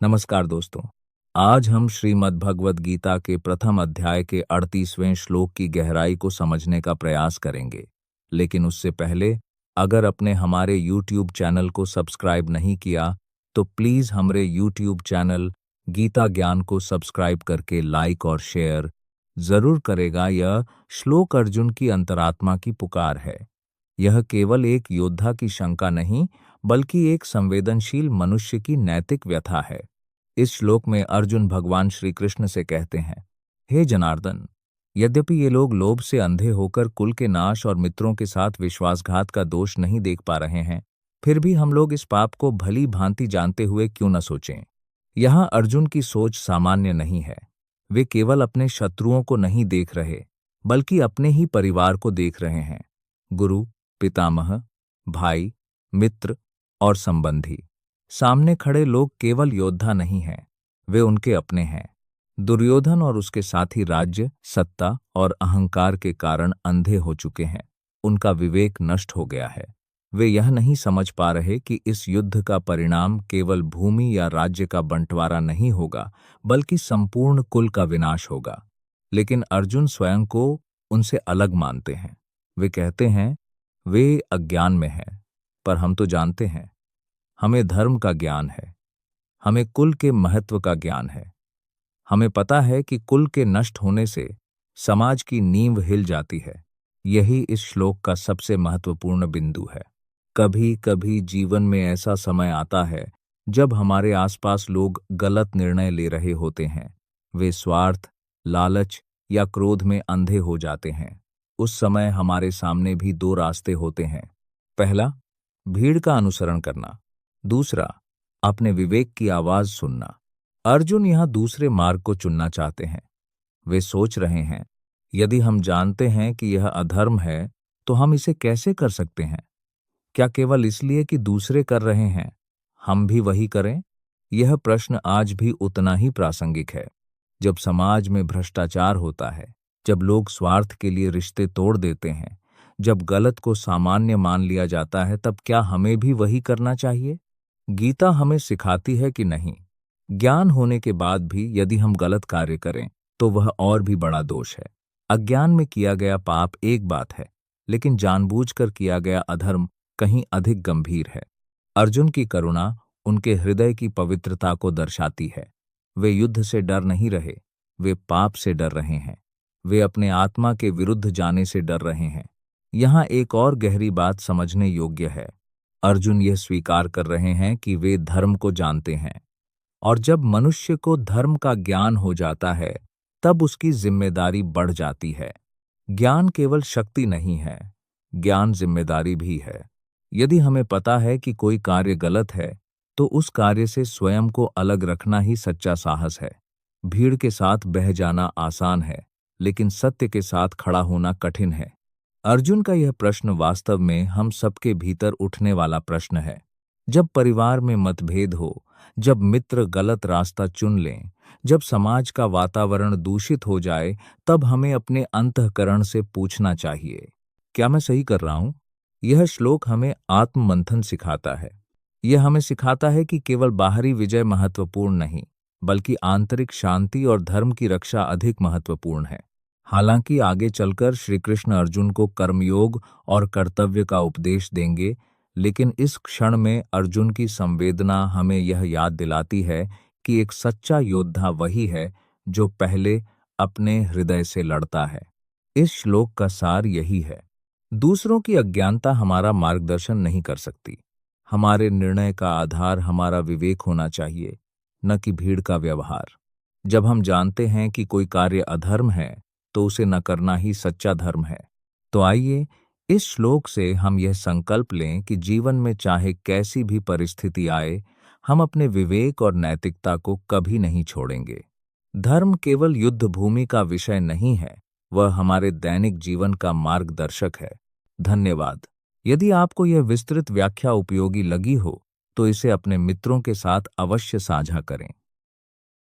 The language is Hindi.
नमस्कार दोस्तों। आज हम श्रीमद् भगवद गीता के प्रथम अध्याय के 38वें श्लोक की गहराई को समझने का प्रयास करेंगे। लेकिन उससे पहले, अगर आपने हमारे YouTube चैनल को सब्सक्राइब नहीं किया, तो प्लीज हमारे YouTube चैनल गीता ज्ञान को सब्सक्राइब करके लाइक और शेयर जरूर करेगा। यह श्लोक अर्जुन की अंतरात्मा की पुकार है। यह केवल एक योद्धा की शंका नहीं, बल्कि एक संवेदनशील मनुष्य की नैतिक व्यथा है। इस श्लोक में अर्जुन भगवान श्री कृष्ण से कहते हैं, हे जनार्दन, यद्यपि ये लोग लोभ से अंधे होकर कुल के नाश और मित्रों के साथ विश्वासघात का दोष नहीं देख पा रहे हैं, फिर भी हम लोग इस पाप को भली भांति जानते हुए क्यों न सोचें। यहाँ अर्जुन की सोच सामान्य नहीं है। वे केवल अपने शत्रुओं को नहीं देख रहे, बल्कि अपने ही परिवार को देख रहे हैं। गुरु, पितामह, भाई, मित्र और संबंधी, सामने खड़े लोग केवल योद्धा नहीं हैं, वे उनके अपने हैं। दुर्योधन और उसके साथी राज्य, सत्ता और अहंकार के कारण अंधे हो चुके हैं। उनका विवेक नष्ट हो गया है। वे यह नहीं समझ पा रहे कि इस युद्ध का परिणाम केवल भूमि या राज्य का बंटवारा नहीं होगा, बल्कि संपूर्ण कुल का विनाश होगा। लेकिन अर्जुन स्वयं को उनसे अलग मानते हैं। वे कहते हैं, वे अज्ञान में हैं, पर हम तो जानते हैं। हमें धर्म का ज्ञान है, हमें कुल के महत्व का ज्ञान है। हमें पता है कि कुल के नष्ट होने से समाज की नींव हिल जाती है। यही इस श्लोक का सबसे महत्वपूर्ण बिंदु है। कभी कभी जीवन में ऐसा समय आता है जब हमारे आसपास लोग गलत निर्णय ले रहे होते हैं। वे स्वार्थ, लालच या क्रोध में अंधे हो जाते हैं। उस समय हमारे सामने भी दो रास्ते होते हैं। पहला, भीड़ का अनुसरण करना। दूसरा, अपने विवेक की आवाज सुनना। अर्जुन यहां दूसरे मार्ग को चुनना चाहते हैं। वे सोच रहे हैं, यदि हम जानते हैं कि यह अधर्म है, तो हम इसे कैसे कर सकते हैं? क्या केवल इसलिए कि दूसरे कर रहे हैं, हम भी वही करें? यह प्रश्न आज भी उतना ही प्रासंगिक है। जब समाज में भ्रष्टाचार होता है, जब लोग स्वार्थ के लिए रिश्ते तोड़ देते हैं, जब गलत को सामान्य मान लिया जाता है, तब क्या हमें भी वही करना चाहिए? गीता हमें सिखाती है कि नहीं। ज्ञान होने के बाद भी यदि हम गलत कार्य करें, तो वह और भी बड़ा दोष है। अज्ञान में किया गया पाप एक बात है, लेकिन जानबूझकर किया गया अधर्म कहीं अधिक गंभीर है। अर्जुन की करुणा उनके हृदय की पवित्रता को दर्शाती है। वे युद्ध से डर नहीं रहे, वे पाप से डर रहे हैं। वे अपने आत्मा के विरुद्ध जाने से डर रहे हैं। यहाँ एक और गहरी बात समझने योग्य है। अर्जुन यह स्वीकार कर रहे हैं कि वे धर्म को जानते हैं, और जब मनुष्य को धर्म का ज्ञान हो जाता है, तब उसकी जिम्मेदारी बढ़ जाती है। ज्ञान केवल शक्ति नहीं है, ज्ञान जिम्मेदारी भी है। यदि हमें पता है कि कोई कार्य गलत है, तो उस कार्य से स्वयं को अलग रखना ही सच्चा साहस है। भीड़ के साथ बह जाना आसान है, लेकिन सत्य के साथ खड़ा होना कठिन है। अर्जुन का यह प्रश्न वास्तव में हम सबके भीतर उठने वाला प्रश्न है। जब परिवार में मतभेद हो, जब मित्र गलत रास्ता चुन लें, जब समाज का वातावरण दूषित हो जाए, तब हमें अपने अंतःकरण से पूछना चाहिए, क्या मैं सही कर रहा हूं? यह श्लोक हमें आत्ममंथन सिखाता है। यह हमें सिखाता है कि केवल बाहरी विजय महत्वपूर्ण नहीं, बल्कि आंतरिक शांति और धर्म की रक्षा अधिक महत्वपूर्ण है। हालांकि आगे चलकर श्री कृष्ण अर्जुन को कर्मयोग और कर्तव्य का उपदेश देंगे, लेकिन इस क्षण में अर्जुन की संवेदना हमें यह याद दिलाती है कि एक सच्चा योद्धा वही है जो पहले अपने हृदय से लड़ता है। इस श्लोक का सार यही है, दूसरों की अज्ञानता हमारा मार्गदर्शन नहीं कर सकती। हमारे निर्णय का आधार हमारा विवेक होना चाहिए, न कि भीड़ का व्यवहार। जब हम जानते हैं कि कोई कार्य अधर्म है, तो उसे न करना ही सच्चा धर्म है। तो आइए इस श्लोक से हम यह संकल्प लें कि जीवन में चाहे कैसी भी परिस्थिति आए, हम अपने विवेक और नैतिकता को कभी नहीं छोड़ेंगे। धर्म केवल युद्ध भूमि का विषय नहीं है, वह हमारे दैनिक जीवन का मार्गदर्शक है। धन्यवाद। यदि आपको यह विस्तृत व्याख्या उपयोगी लगी हो, तो इसे अपने मित्रों के साथ अवश्य साझा करें।